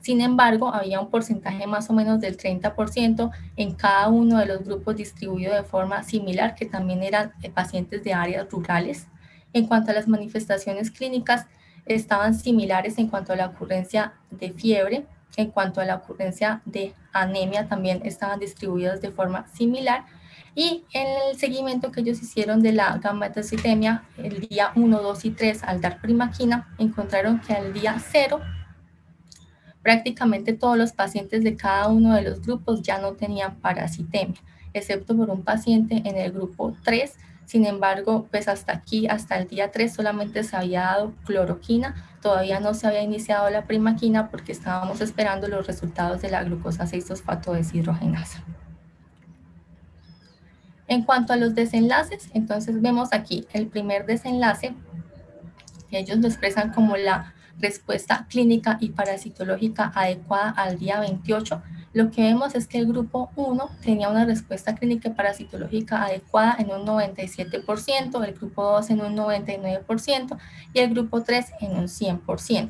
Sin embargo, había un porcentaje más o menos del 30% en cada uno de los grupos distribuido de forma similar, que también eran pacientes de áreas rurales. En cuanto a las manifestaciones clínicas, estaban similares en cuanto a la ocurrencia de fiebre, en cuanto a la ocurrencia de anemia, también estaban distribuidas de forma similar. Y en el seguimiento que ellos hicieron de la gamma-tecitemia, el día 1, 2 y 3, al dar primaquina, encontraron que al día 0, prácticamente todos los pacientes de cada uno de los grupos ya no tenían parasitemia, excepto por un paciente en el grupo 3. Sin embargo, pues hasta aquí, hasta el día 3, solamente se había dado cloroquina, todavía no se había iniciado la primaquina porque estábamos esperando los resultados de la glucosa 6-fosfato deshidrogenasa. En cuanto a los desenlaces, entonces vemos aquí el primer desenlace, que ellos lo expresan como la respuesta clínica y parasitológica adecuada al día 28, lo que vemos es que el grupo 1 tenía una respuesta clínica y parasitológica adecuada en un 97%, el grupo 2 en un 99% y el grupo 3 en un 100%.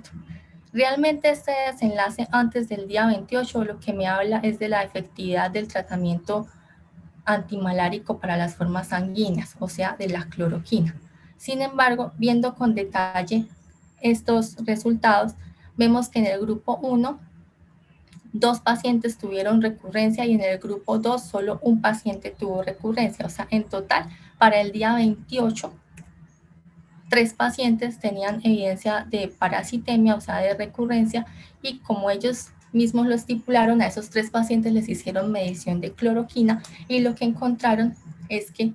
Realmente este desenlace antes del día 28 lo que me habla es de la efectividad del tratamiento antimalárico para las formas sanguíneas, o sea, de la cloroquina. Sin embargo, viendo con detalle estos resultados, vemos que en el grupo 1, 2 pacientes tuvieron recurrencia y en el grupo 2 solo un paciente tuvo recurrencia. O sea, en total, para el día 28, 3 pacientes tenían evidencia de parasitemia, o sea, de recurrencia, y como ellos mismos lo estipularon, a esos 3 pacientes les hicieron medición de cloroquina y lo que encontraron es que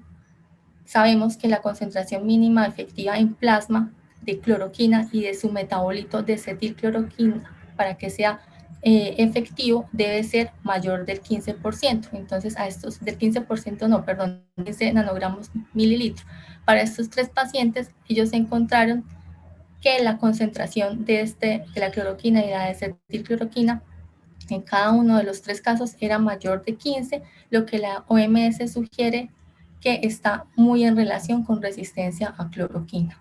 sabemos que la concentración mínima efectiva en plasma de cloroquina y de su metabolito de acetilcloroquina para que sea efectivo debe ser mayor del 15%. Entonces, a estos del 15%, no, perdón, 15 nanogramos mililitro. Para estos 3 pacientes, ellos encontraron que la concentración de la cloroquina y la de acetilcloroquina en cada uno de los 3 casos era mayor de 15, lo que la OMS sugiere que está muy en relación con resistencia a cloroquina.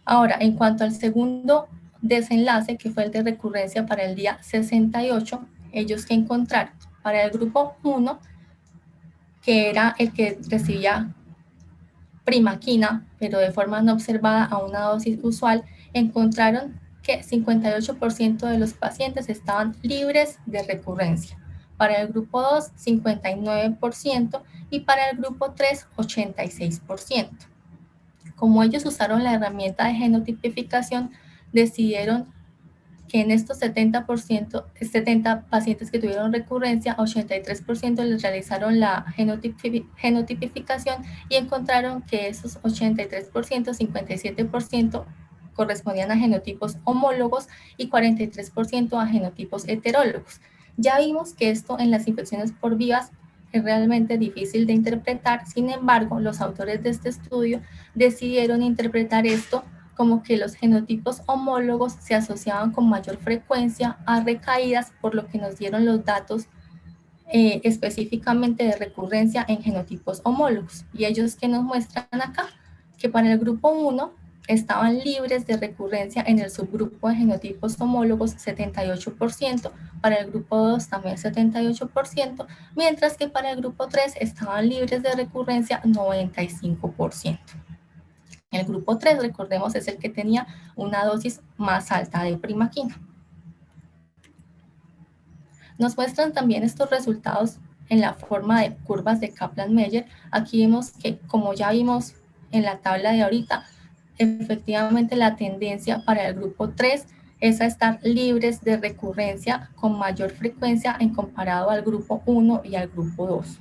Ahora, en cuanto al segundo desenlace, que fue el de recurrencia para el día 68, ellos que encontraron para el grupo 1, que era el que recibía primaquina, pero de forma no observada a una dosis usual, encontraron que 58% de los pacientes estaban libres de recurrencia. Para el grupo 2, 59% y para el grupo 3, 86%. Como ellos usaron la herramienta de genotipificación, decidieron que en estos 70 pacientes que tuvieron recurrencia, 83% les realizaron la genotipificación y encontraron que esos 83%, 57% correspondían a genotipos homólogos y 43% a genotipos heterólogos. Ya vimos que esto en las infecciones por vías es realmente difícil de interpretar. Sin embargo, los autores de este estudio decidieron interpretar esto como que los genotipos homólogos se asociaban con mayor frecuencia a recaídas, por lo que nos dieron los datos específicamente de recurrencia en genotipos homólogos. Y ellos que nos muestran acá, que para el grupo 1 estaban libres de recurrencia en el subgrupo de genotipos homólogos 78%, para el grupo 2 también 78%, mientras que para el grupo 3 estaban libres de recurrencia 95%. El grupo 3, recordemos, es el que tenía una dosis más alta de primaquina. Nos muestran también estos resultados en la forma de curvas de Kaplan-Meier. Aquí vemos que, como ya vimos en la tabla de ahorita, efectivamente la tendencia para el grupo 3 es a estar libres de recurrencia con mayor frecuencia en comparado al grupo 1 y al grupo 2.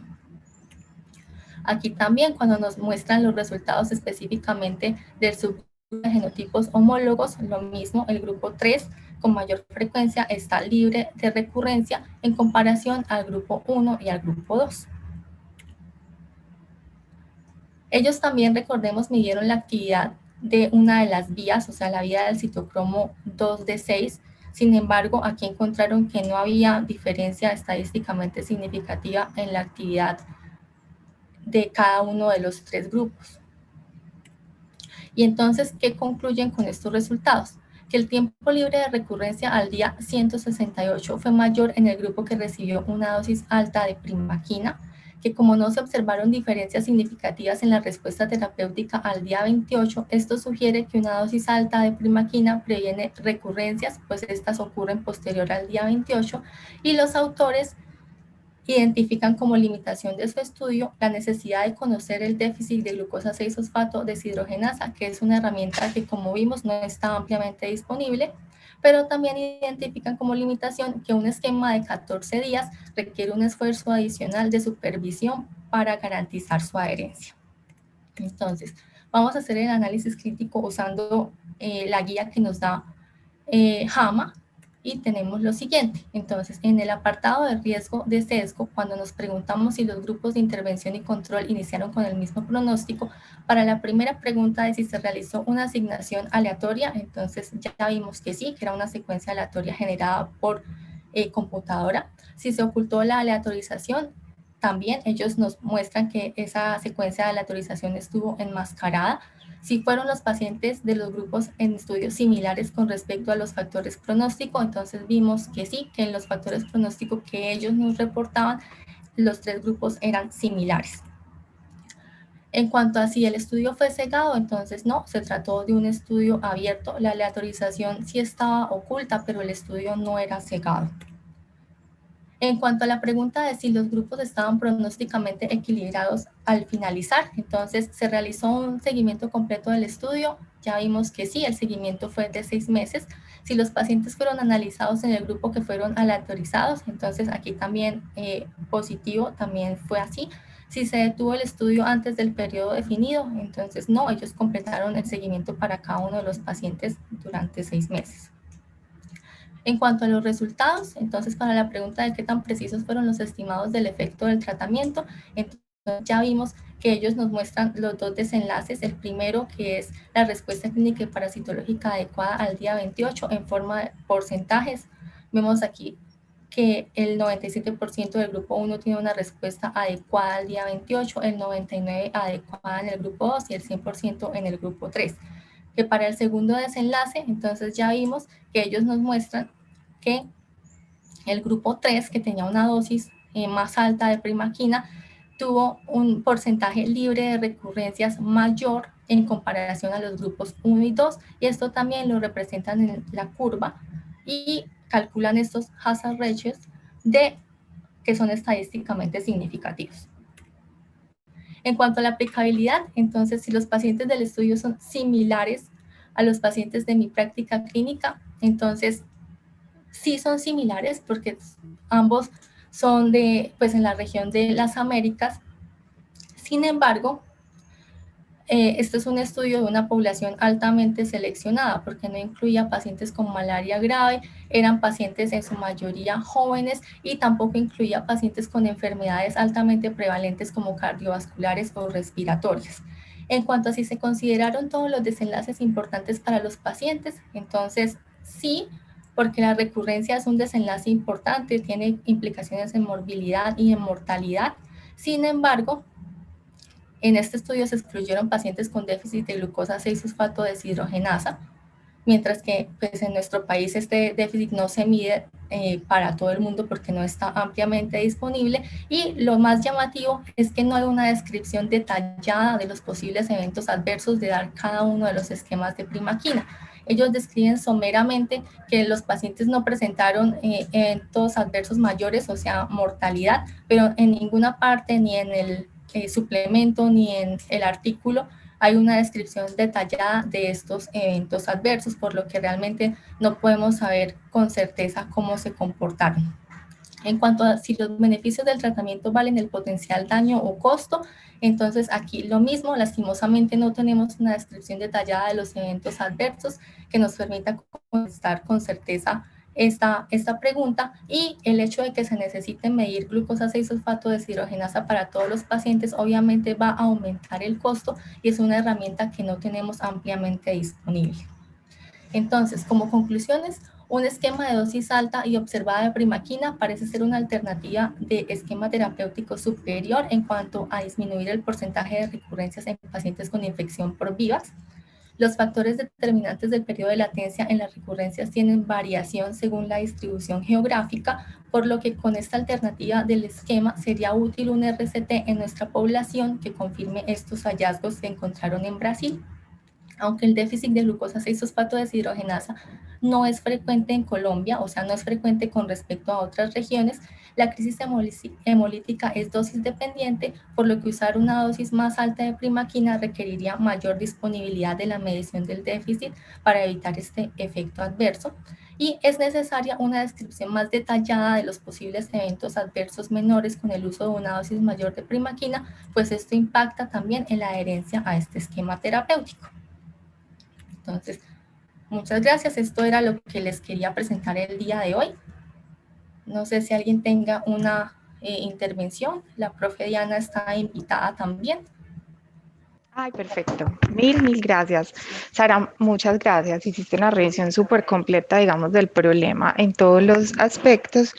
Aquí también, cuando nos muestran los resultados específicamente del subgrupo de genotipos homólogos, lo mismo, el grupo 3 con mayor frecuencia está libre de recurrencia en comparación al grupo 1 y al grupo 2. Ellos también, recordemos, midieron la actividad de una de las vías, o sea, la vía del citocromo 2D6. Sin embargo, aquí encontraron que no había diferencia estadísticamente significativa en la actividad de cada uno de los tres grupos. Y entonces, ¿qué concluyen con estos resultados? Que el tiempo libre de recurrencia al día 168 fue mayor en el grupo que recibió una dosis alta de primaquina, que como no se observaron diferencias significativas en la respuesta terapéutica al día 28, esto sugiere que una dosis alta de primaquina previene recurrencias, pues estas ocurren posterior al día 28, y los autores identifican como limitación de su estudio la necesidad de conocer el déficit de glucosa 6-fosfato deshidrogenasa, que es una herramienta que, como vimos, no está ampliamente disponible, pero también identifican como limitación que un esquema de 14 días requiere un esfuerzo adicional de supervisión para garantizar su adherencia. Entonces, vamos a hacer el análisis crítico usando la guía que nos da JAMA, y tenemos lo siguiente. Entonces, en el apartado de riesgo de sesgo, cuando nos preguntamos si los grupos de intervención y control iniciaron con el mismo pronóstico, para la primera pregunta de si se realizó una asignación aleatoria, entonces ya vimos que sí, que era una secuencia aleatoria generada por computadora. Si se ocultó la aleatorización, también ellos nos muestran que esa secuencia de aleatorización estuvo enmascarada. Si fueron los pacientes de los grupos en estudios similares con respecto a los factores pronóstico, entonces vimos que sí, que en los factores pronóstico que ellos nos reportaban, los tres grupos eran similares. En cuanto a si el estudio fue cegado, entonces no, se trató de un estudio abierto. La aleatorización sí estaba oculta, pero el estudio no era cegado. En cuanto a la pregunta de si los grupos estaban pronósticamente equilibrados al finalizar, entonces se realizó un seguimiento completo del estudio. Ya vimos que sí, el seguimiento fue de 6 meses. Si los pacientes fueron analizados en el grupo que fueron aleatorizados, entonces aquí también positivo, también fue así. Si se detuvo el estudio antes del periodo definido, entonces no, ellos completaron el seguimiento para cada uno de los pacientes durante 6 meses. En cuanto a los resultados, entonces para la pregunta de qué tan precisos fueron los estimados del efecto del tratamiento, entonces ya vimos que ellos nos muestran los dos desenlaces. El primero, que es la respuesta clínica y parasitológica adecuada al día 28 en forma de porcentajes. Vemos aquí que el 97% del grupo 1 tiene una respuesta adecuada al día 28, el 99% adecuada en el grupo 2 y el 100% en el grupo 3. Que para el segundo desenlace, entonces ya vimos que ellos nos muestran que el grupo 3, que tenía una dosis más alta de primaquina, tuvo un porcentaje libre de recurrencias mayor en comparación a los grupos 1 y 2, y esto también lo representan en la curva, y calculan estos hazard ratios que son estadísticamente significativos. En cuanto a la aplicabilidad, entonces, si los pacientes del estudio son similares a los pacientes de mi práctica clínica, entonces sí son similares porque ambos son pues en la región de las Américas. Sin embargo, este es un estudio de una población altamente seleccionada porque no incluía pacientes con malaria grave, eran pacientes en su mayoría jóvenes y tampoco incluía pacientes con enfermedades altamente prevalentes como cardiovasculares o respiratorias. En cuanto a si se consideraron todos los desenlaces importantes para los pacientes, entonces sí, porque la recurrencia es un desenlace importante, tiene implicaciones en morbilidad y en mortalidad. Sin embargo, en este estudio se excluyeron pacientes con déficit de glucosa 6-fosfato deshidrogenasa, mientras que pues, en nuestro país este déficit no se mide para todo el mundo porque no está ampliamente disponible, y lo más llamativo es que no hay una descripción detallada de los posibles eventos adversos de dar cada uno de los esquemas de primaquina. Ellos describen someramente que los pacientes no presentaron eventos adversos mayores, o sea, mortalidad, pero en ninguna parte, ni en el suplemento ni en el artículo, hay una descripción detallada de estos eventos adversos, por lo que realmente no podemos saber con certeza cómo se comportaron. En cuanto a si los beneficios del tratamiento valen el potencial daño o costo, entonces aquí lo mismo, lastimosamente no tenemos una descripción detallada de los eventos adversos que nos permita contestar con certeza esta pregunta, y el hecho de que se necesite medir glucosa 6-fosfato deshidrogenasa para todos los pacientes obviamente va a aumentar el costo y es una herramienta que no tenemos ampliamente disponible. Entonces, como conclusiones, un esquema de dosis alta y observada de primaquina parece ser una alternativa de esquema terapéutico superior en cuanto a disminuir el porcentaje de recurrencias en pacientes con infección por vivas. Los factores determinantes del periodo de latencia en las recurrencias tienen variación según la distribución geográfica, por lo que con esta alternativa del esquema sería útil un RCT en nuestra población que confirme estos hallazgos que se encontraron en Brasil. Aunque el déficit de glucosa 6-fosfato deshidrogenasa no es frecuente en Colombia, o sea, no es frecuente con respecto a otras regiones, la crisis hemolítica es dosis dependiente, por lo que usar una dosis más alta de primaquina requeriría mayor disponibilidad de la medición del déficit para evitar este efecto adverso. Y es necesaria una descripción más detallada de los posibles eventos adversos menores con el uso de una dosis mayor de primaquina, pues esto impacta también en la adherencia a este esquema terapéutico. Entonces, muchas gracias. Esto era lo que les quería presentar el día de hoy. No sé si alguien tenga una intervención. La profe Diana está invitada también. Ay, perfecto. Mil gracias. Sara, muchas gracias. Hiciste una revisión súper completa, digamos, del problema en todos los aspectos.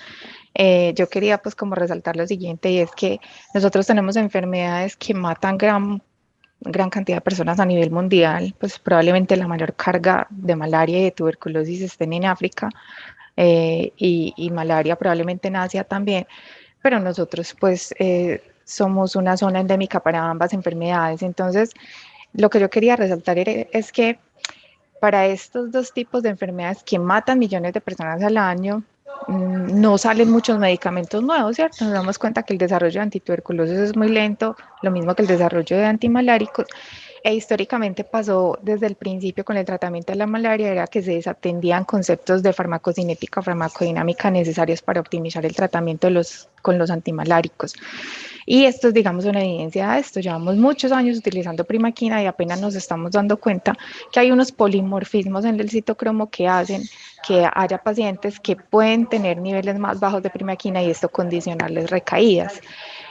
Yo quería pues como resaltar lo siguiente, y es que nosotros tenemos enfermedades que matan gran cantidad de personas a nivel mundial, pues probablemente la mayor carga de malaria y de tuberculosis estén en África, y malaria probablemente en Asia también, pero nosotros pues somos una zona endémica para ambas enfermedades. Entonces, lo que yo quería resaltar es que para estos dos tipos de enfermedades que matan millones de personas al año, no salen muchos medicamentos nuevos, ¿cierto? Nos damos cuenta que el desarrollo de antituberculosis es muy lento, lo mismo que el desarrollo de antimaláricos, e históricamente pasó desde el principio con el tratamiento de la malaria, era que se desatendían conceptos de farmacocinética o farmacodinámica necesarios para optimizar el tratamiento con los antimaláricos. Y esto es, digamos, una evidencia de esto. Llevamos muchos años utilizando primaquina y apenas nos estamos dando cuenta que hay unos polimorfismos en el citocromo que hacen que haya pacientes que pueden tener niveles más bajos de primaquina y esto condicionarles recaídas.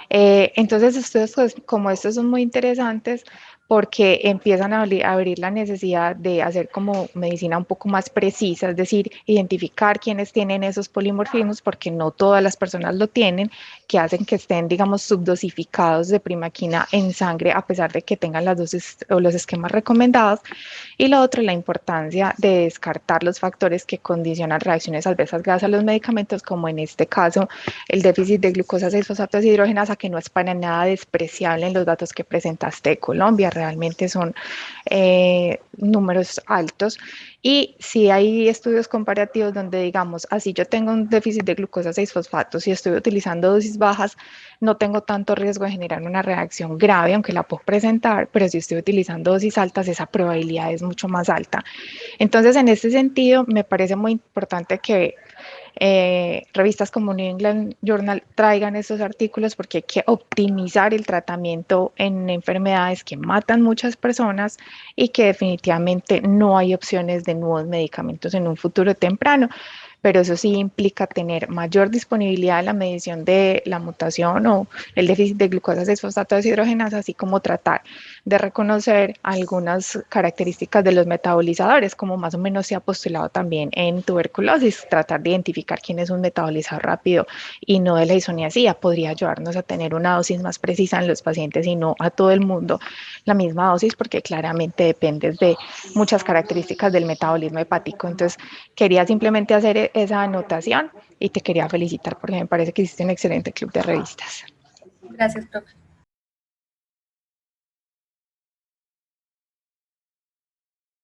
Entonces, estudios como estos son muy interesantes porque empiezan a abrir la necesidad de hacer como medicina un poco más precisa, es decir, identificar quiénes tienen esos polimorfismos, porque no todas las personas lo tienen, que hacen que estén, digamos, subdosificados de primaquina en sangre, a pesar de que tengan las dosis o los esquemas recomendados. Y lo otro, la importancia de descartar los factores que condicionan reacciones adversas gracias a los medicamentos, como en este caso el déficit de glucosa 6-fosfato deshidrogenasa, que no es para nada despreciable en los datos que presentaste de Colombia. realmente son números altos. Y sí hay estudios comparativos donde, digamos, así yo tengo un déficit de glucosa 6-fosfato, si estoy utilizando dosis bajas, no tengo tanto riesgo de generar una reacción grave, aunque la puedo presentar, pero si estoy utilizando dosis altas, esa probabilidad es mucho más alta. Entonces, en este sentido, me parece muy importante que revistas como New England Journal traigan estos artículos porque hay que optimizar el tratamiento en enfermedades que matan muchas personas y que definitivamente no hay opciones de nuevos medicamentos en un futuro temprano, pero eso sí implica tener mayor disponibilidad en la medición de la mutación o el déficit de glucosa 6-fosfato deshidrogenasa, así como tratar de reconocer algunas características de los metabolizadores, como más o menos se ha postulado también en tuberculosis, tratar de identificar quién es un metabolizador rápido y no de la isoniazida, podría ayudarnos a tener una dosis más precisa en los pacientes y no a todo el mundo la misma dosis, porque claramente depende de muchas características del metabolismo hepático. Entonces, quería simplemente hacer esa anotación y te quería felicitar porque me parece que hiciste un excelente club de revistas. Gracias, profe.